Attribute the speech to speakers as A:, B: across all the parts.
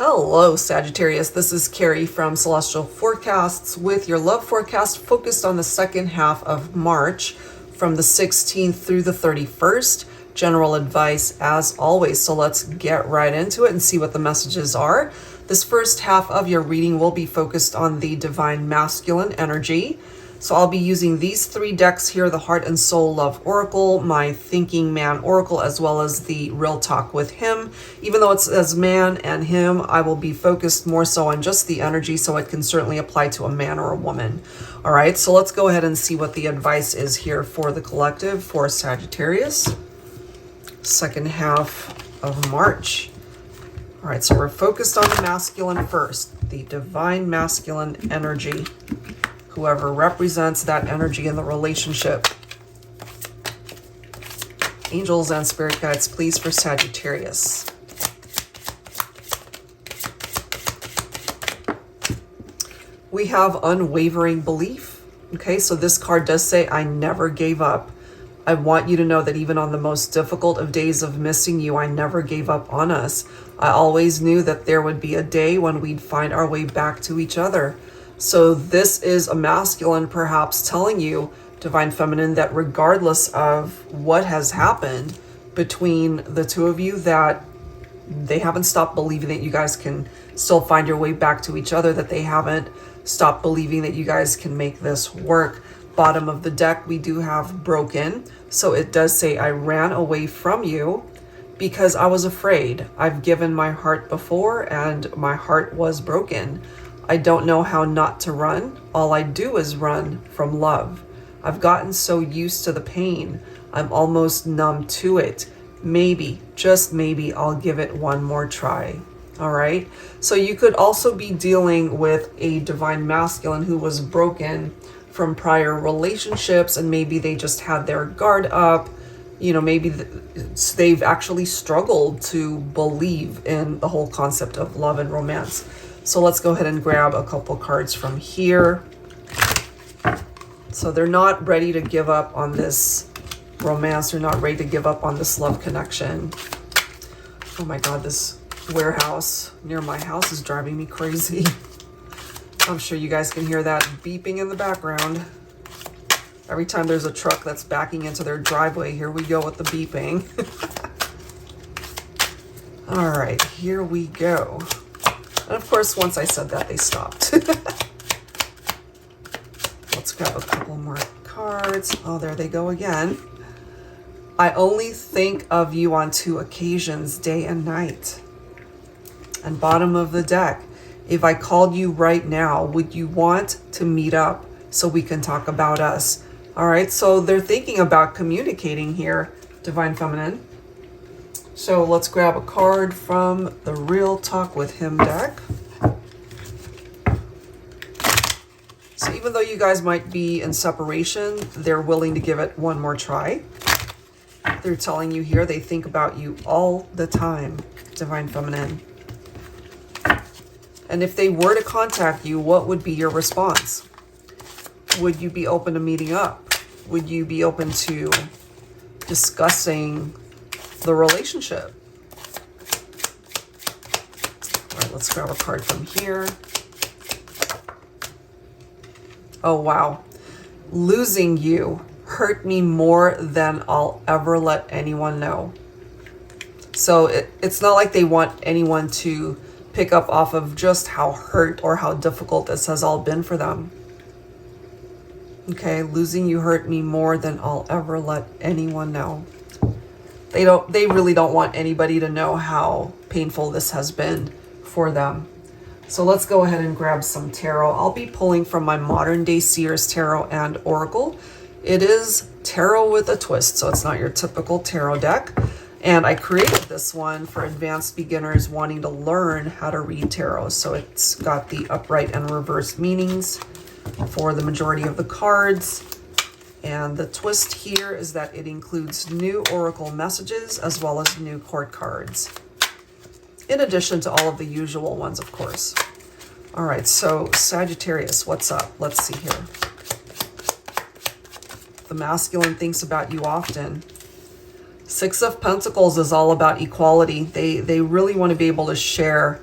A: Hello, Sagittarius. This is Carrie from Celestial Forecasts with your love forecast focused on the second half of March from the 16th through the 31st. General advice as always. So let's get right into it and see what the messages are. This first half of your reading will be focused on the divine masculine energy. So I'll be using these three decks here, the Heart and Soul Love Oracle, my Thinking Man Oracle, as well as the Real Talk with Him. Even though it says man and him, I will be focused more so on just the energy, so it can certainly apply to a man or a woman. All right, so let's go ahead and see what the advice is here for the collective for Sagittarius. Second half of March. All right, so we're focused on the masculine first, the divine masculine energy. Whoever represents that energy in the relationship. Angels and spirit guides, please, for Sagittarius. We have unwavering belief. Okay, so this card does say, I never gave up. I want you to know that even on the most difficult of days of missing you, I never gave up on us. I always knew that there would be a day when we'd find our way back to each other. So this is a masculine perhaps telling you, divine feminine, that regardless of what has happened between the two of you, that they haven't stopped believing that you guys can still find your way back to each other, that they haven't stopped believing that you guys can make this work. Bottom of the deck, we do have broken. So it does say, I ran away from you because I was afraid. I've given my heart before and my heart was broken. I don't know how not to run. All I do is run from love. I've gotten so used to the pain. I'm almost numb to it. Maybe, just maybe, I'll give it one more try. All right. So you could also be dealing with a divine masculine who was broken from prior relationships, and maybe they just had their guard up. You know, maybe they've actually struggled to believe in the whole concept of love and romance. So let's go ahead and grab a couple cards from here. So they're not ready to give up on this romance. They're not ready to give up on this love connection. Oh my God, this warehouse near my house is driving me crazy. I'm sure you guys can hear that beeping in the background. Every time there's a truck that's backing into their driveway, here we go with the beeping. All right, here we go. And of course, once I said that, they stopped. Let's grab a couple more cards. Oh, there they go again. I only think of you on 2 occasions, day and night. And bottom of the deck, if I called you right now, would you want to meet up so we can talk about us? All right, so they're thinking about communicating here, divine feminine. So let's grab a card from the Real Talk with Him deck. So even though you guys might be in separation, they're willing to give it one more try. They're telling you here they think about you all the time, divine feminine. And if they were to contact you, what would be your response? Would you be open to meeting up? Would you be open to discussing the relationship? All right, let's grab a card from here. Oh, wow. Losing you hurt me more than I'll ever let anyone know. So it's not like they want anyone to pick up off of just how hurt or how difficult this has all been for them. Okay, losing you hurt me more than I'll ever let anyone know. They really don't want anybody to know how painful this has been for them. So let's go ahead and grab some tarot. I'll be pulling from my Modern Day Seers Tarot and Oracle. It is tarot with a twist, so it's not your typical tarot deck. And I created this one for advanced beginners wanting to learn how to read tarot. So it's got the upright and reversed meanings for the majority of the cards. And the twist here is that it includes new oracle messages as well as new court cards, in addition to all of the usual ones, of course. All right, so Sagittarius, what's up? Let's see here. The masculine thinks about you often. Six of Pentacles is all about equality. They really want to be able to share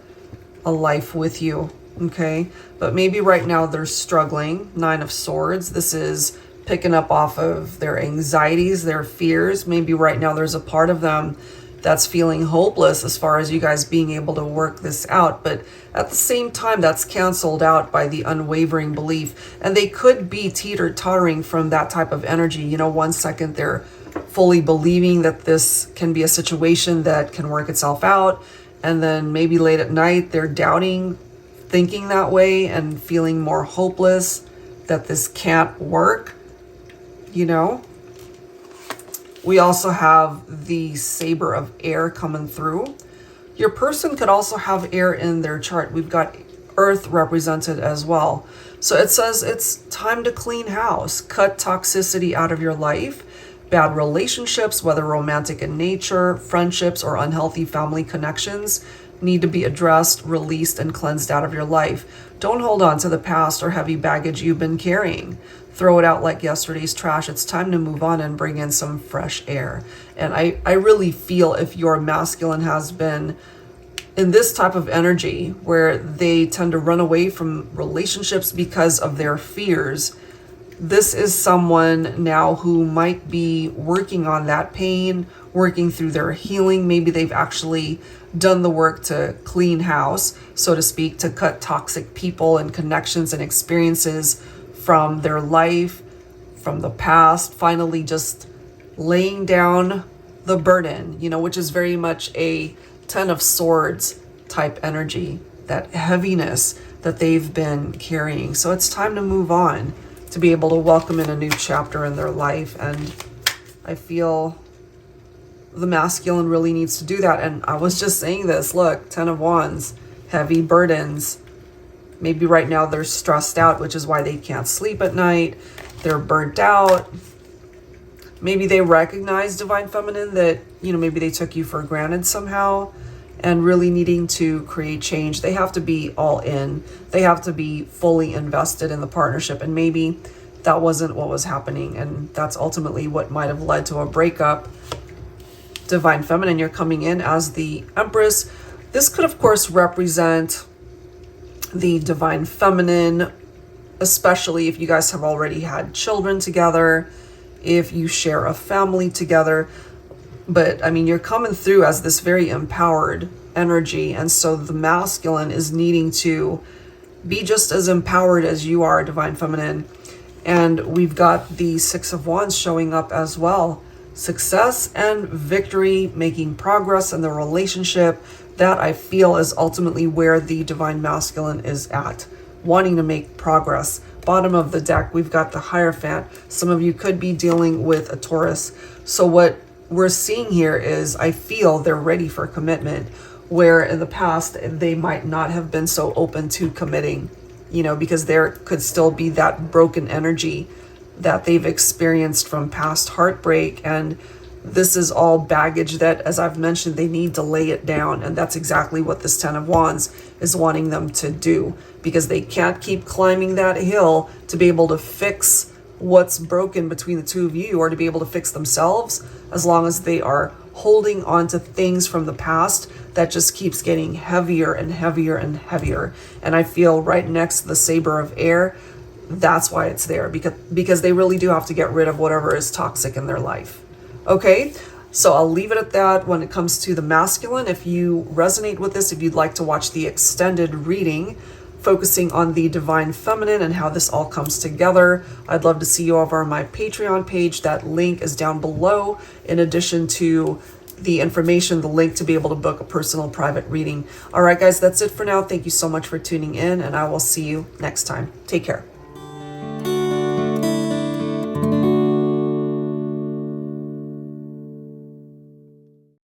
A: a life with you, okay? But maybe right now they're struggling. 9 of Swords. This is picking up off of their anxieties, their fears. Maybe right now there's a part of them that's feeling hopeless as far as you guys being able to work this out. But at the same time, that's canceled out by the unwavering belief. And they could be teeter-tottering from that type of energy. You know, one second they're fully believing that this can be a situation that can work itself out. And then maybe late at night, they're doubting, thinking that way and feeling more hopeless that this can't work, you know? We also have the Saber of Air coming through. Your person could also have air in their chart. We've got Earth represented as well. So it says it's time to clean house, cut toxicity out of your life. Bad relationships, whether romantic in nature, friendships, or unhealthy family connections, need to be addressed, released, and cleansed out of your life. Don't hold on to the past or heavy baggage you've been carrying. Throw it out like yesterday's trash. It's time to move on and bring in some fresh air. And I really feel if your masculine has been in this type of energy where they tend to run away from relationships because of their fears, this is someone now who might be working on that pain, working through their healing. Maybe they've actually done the work to clean house, so to speak, to cut toxic people and connections and experiences from their life, from the past, finally just laying down the burden, you know, which is very much a 10 of Swords type energy, that heaviness that they've been carrying. So it's time to move on, to be able to welcome in a new chapter in their life. And I feel the masculine really needs to do that. And I was just saying this, look, 10 of Wands, heavy burdens. Maybe right now they're stressed out, which is why they can't sleep at night. They're burnt out. Maybe they recognize Divine Feminine that, you know, maybe they took you for granted somehow, and really needing to create change. They have to be all in. They have to be fully invested in the partnership. And maybe that wasn't what was happening. And that's ultimately what might have led to a breakup. Divine Feminine, you're coming in as the Empress. This could, of course, represent the Divine Feminine, especially if you guys have already had children together, if you share a family together. But I mean, you're coming through as this very empowered energy. And so the masculine is needing to be just as empowered as you are, Divine Feminine. And we've got the 6 of Wands showing up as well. Success and victory, making progress in the relationship. That I feel is ultimately where the Divine Masculine is at, wanting to make progress. Bottom of the deck, we've got the Hierophant. Some of you could be dealing with a Taurus. So what we're seeing here is I feel they're ready for commitment, where in the past they might not have been so open to committing, you know, because there could still be that broken energy that they've experienced from past heartbreak. And this is all baggage that, as I've mentioned, they need to lay it down. And that's exactly what this 10 of Wands is wanting them to do, because they can't keep climbing that hill to be able to fix what's broken between the two of you, or to be able to fix themselves, as long as they are holding on to things from the past that just keeps getting heavier and heavier and heavier. And I feel right next to the Saber of Air, that's why it's there, because they really do have to get rid of whatever is toxic in their life. Okay, so I'll leave it at that when it comes to the masculine. If you resonate with this, if you'd like to watch the extended reading focusing on the Divine Feminine and how this all comes together, I'd love to see you over on my Patreon page. That link is down below, in addition to the information, the link to be able to book a personal private reading. All right, guys, that's it for now. Thank you so much for tuning in, and I will see you next time. Take care.